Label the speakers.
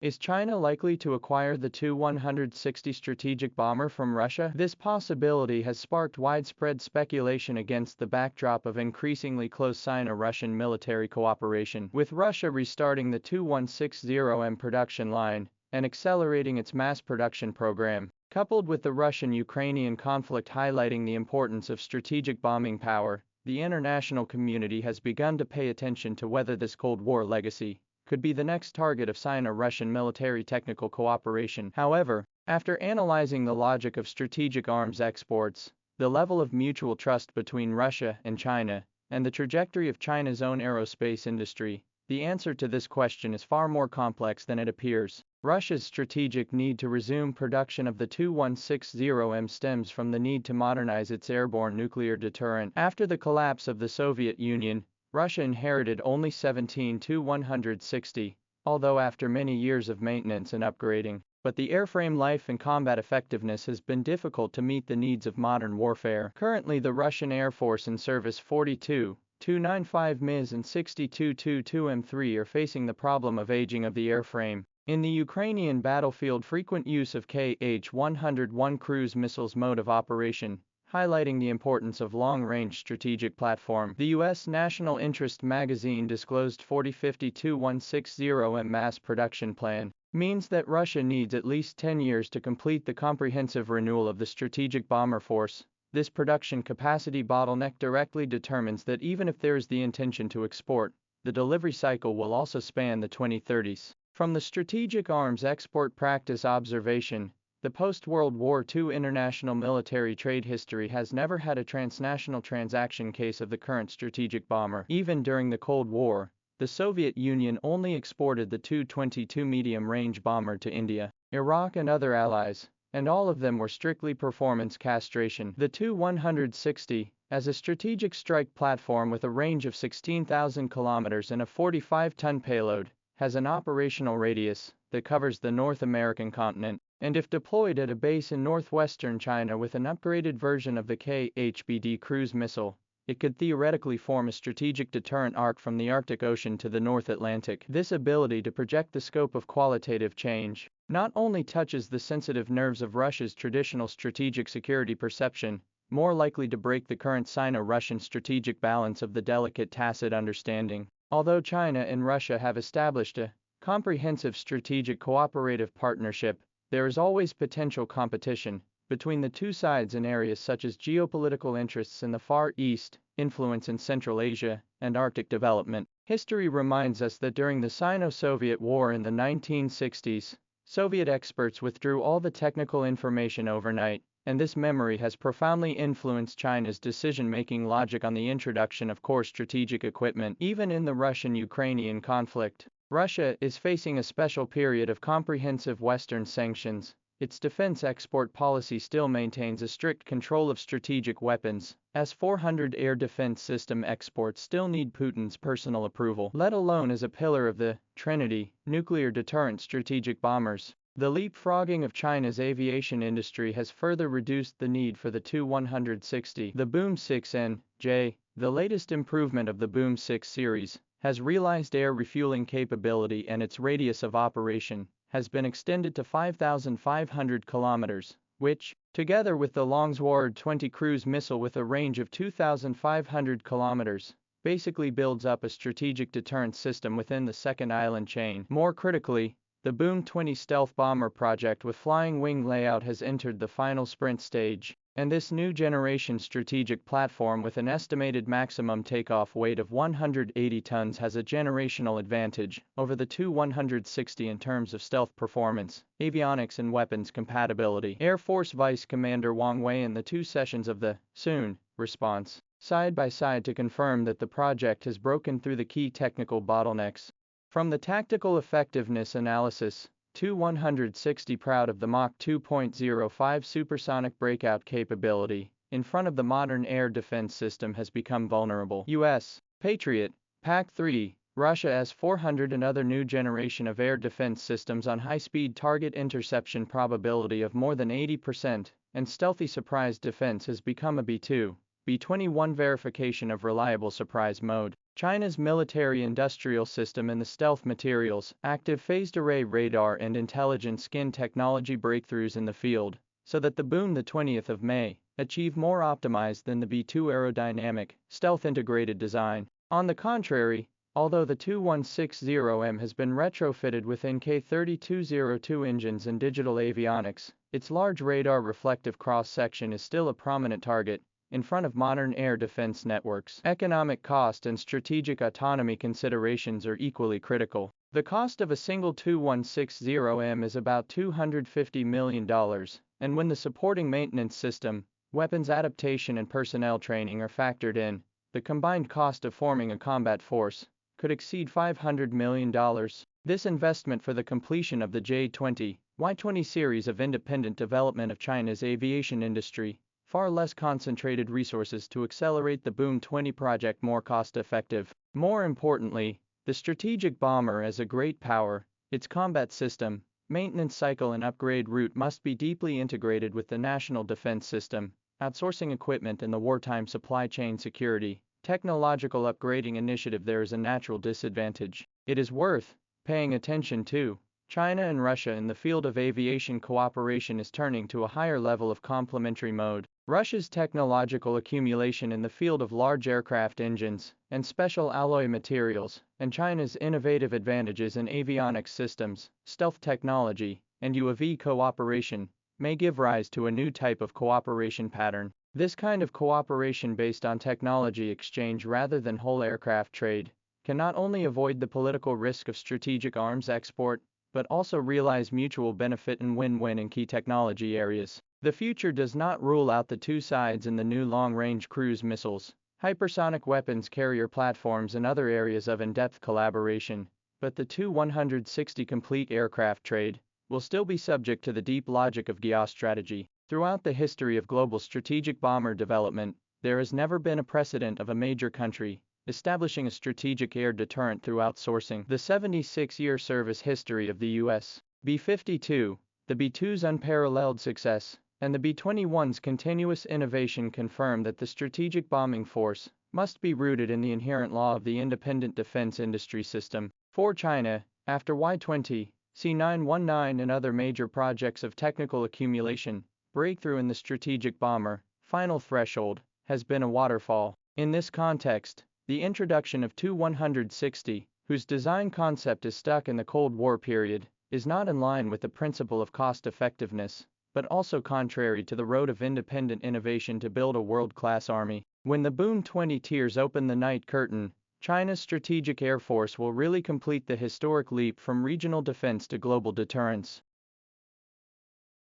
Speaker 1: Is China likely to acquire the Tu-160 strategic bomber from Russia? This possibility has sparked widespread speculation against the backdrop of increasingly close Sino-Russian military cooperation, with Russia restarting the Tu-160M production line and accelerating its mass production program, coupled with the Russian-Ukrainian conflict highlighting the importance of strategic bombing power. The international community has begun to pay attention to whether this Cold War legacy could be the next target of Sino-Russian military technical cooperation. However, after analyzing the logic of strategic arms exports, the level of mutual trust between Russia and China, and the trajectory of China's own aerospace industry, the answer to this question is far more complex than it appears. Russia's strategic need to resume production of the Tu-160M stems from the need to modernize its airborne nuclear deterrent. After the collapse of the Soviet Union, Russia inherited only 17 Tu-160, although after many years of maintenance and upgrading. But the airframe life and combat effectiveness has been difficult to meet the needs of modern warfare. Currently, the Russian Air Force in service 42 Tu-95 MiS and 62 Tu-2M3 are facing the problem of aging of the airframe. In the Ukrainian battlefield, frequent use of Kh-101 cruise missiles mode of operation, highlighting the importance of long-range strategic platform. The U.S. National Interest magazine disclosed 4050 Tu-160M mass production plan, means that Russia needs at least 10 years to complete the comprehensive renewal of the strategic bomber force. This production capacity bottleneck directly determines that even if there is the intention to export, the delivery cycle will also span the 2030s. From the strategic arms export practice observation, the post-World War II international military trade history has never had a transnational transaction case of the current strategic bomber. Even during the Cold War, the Soviet Union only exported the Tu-22 medium-range bomber to India, Iraq and other allies, and all of them were strictly performance castration. The Tu-160, as a strategic strike platform with a range of 16,000 kilometers and a 45-ton payload, has an operational radius that covers the North American continent, and if deployed at a base in northwestern China with an upgraded version of the Kh-BD cruise missile, it could theoretically form a strategic deterrent arc from the Arctic Ocean to the North Atlantic. This ability to project the scope of qualitative change not only touches the sensitive nerves of Russia's traditional strategic security perception, more likely to break the current Sino-Russian strategic balance of the delicate tacit understanding. Although China and Russia have established a comprehensive strategic cooperative partnership, there is always potential competition between the two sides in areas such as geopolitical interests in the Far East, influence in Central Asia, and Arctic development. History reminds us that during the Sino-Soviet War in the 1960s, Soviet experts withdrew all the technical information overnight, and this memory has profoundly influenced China's decision-making logic on the introduction of core strategic equipment. Even in the Russian-Ukrainian conflict, Russia is facing a special period of comprehensive Western sanctions. Its defense export policy still maintains a strict control of strategic weapons. S-400 air defense system exports still need Putin's personal approval, let alone as a pillar of the Trinity nuclear deterrent strategic bombers. The leapfrogging of China's aviation industry has further reduced the need for the Tu-160. The Boom 6NJ, the latest improvement of the Boom 6 series, has realized air refueling capability, and its radius of operation has been extended to 5,500 kilometers, which, together with the Longsword 20 cruise missile with a range of 2,500 kilometers, basically builds up a strategic deterrent system within the second island chain. More critically, the Boom 20 stealth bomber project with flying wing layout has entered the final sprint stage, and this new generation strategic platform with an estimated maximum takeoff weight of 180 tons has a generational advantage over the Tu-160 in terms of stealth performance, avionics and weapons compatibility. Air Force Vice Commander Wang Wei in the 2 sessions of the Soon response, side by side, to confirm that the project has broken through the key technical bottlenecks. From the tactical effectiveness analysis, Tu-160 proud of the Mach 2.05 supersonic breakout capability in front of the modern air defense system has become vulnerable. U.S. Patriot, PAC-3, Russia S-400 and other new generation of air defense systems on high-speed target interception probability of more than 80%, and stealthy surprise defense has become a B-2, B-21 verification of reliable surprise mode. China's military-industrial system and the stealth materials, active phased-array radar and intelligent skin technology breakthroughs in the field, so that the boom the 20th of May achieve more optimized than the B-2 aerodynamic, stealth-integrated design. On the contrary, although the Tu-160M has been retrofitted with K-3202 engines and digital avionics, its large radar reflective cross-section is still a prominent target in front of modern air defense networks. Economic cost and strategic autonomy considerations are equally critical. The cost of a single Tu-160M is about $250 million, and when the supporting maintenance system, weapons adaptation and personnel training are factored in, the combined cost of forming a combat force could exceed $500 million. This investment for the completion of the J-20, Y-20 series of independent development of China's aviation industry, far less concentrated resources to accelerate the Boom 20 project more cost-effective. More importantly, the strategic bomber as a great power, its combat system, maintenance cycle and upgrade route must be deeply integrated with the national defense system, outsourcing equipment and the wartime supply chain security. Technological upgrading initiative. There is a natural disadvantage. It is worth paying attention to. China and Russia in the field of aviation cooperation is turning to a higher level of complementary mode. Russia's technological accumulation in the field of large aircraft engines and special alloy materials, and China's innovative advantages in avionics systems, stealth technology, and UAV cooperation, may give rise to a new type of cooperation pattern. This kind of cooperation based on technology exchange rather than whole aircraft trade can not only avoid the political risk of strategic arms export, but also realize mutual benefit and win-win in key technology areas. The future does not rule out the two sides in the new long-range cruise missiles, hypersonic weapons carrier platforms and other areas of in-depth collaboration, but the Tu-160 complete aircraft trade will still be subject to the deep logic of geostrategy. Throughout the history of global strategic bomber development, there has never been a precedent of a major country establishing a strategic air deterrent through outsourcing. The 76-year service history of the U.S. B-52, the B-2's unparalleled success, and the B-21's continuous innovation confirm that the strategic bombing force must be rooted in the inherent law of the independent defense industry system. For China, after Y-20, C919 and other major projects of technical accumulation, breakthrough in the strategic bomber, final threshold, has been a waterfall. In this context, the introduction of Tu-160, whose design concept is stuck in the Cold War period, is not in line with the principle of cost-effectiveness, but also contrary to the road of independent innovation to build a world-class army. When the Boom 20 tears open the night curtain, China's strategic air force will really complete the historic leap from regional defense to global deterrence.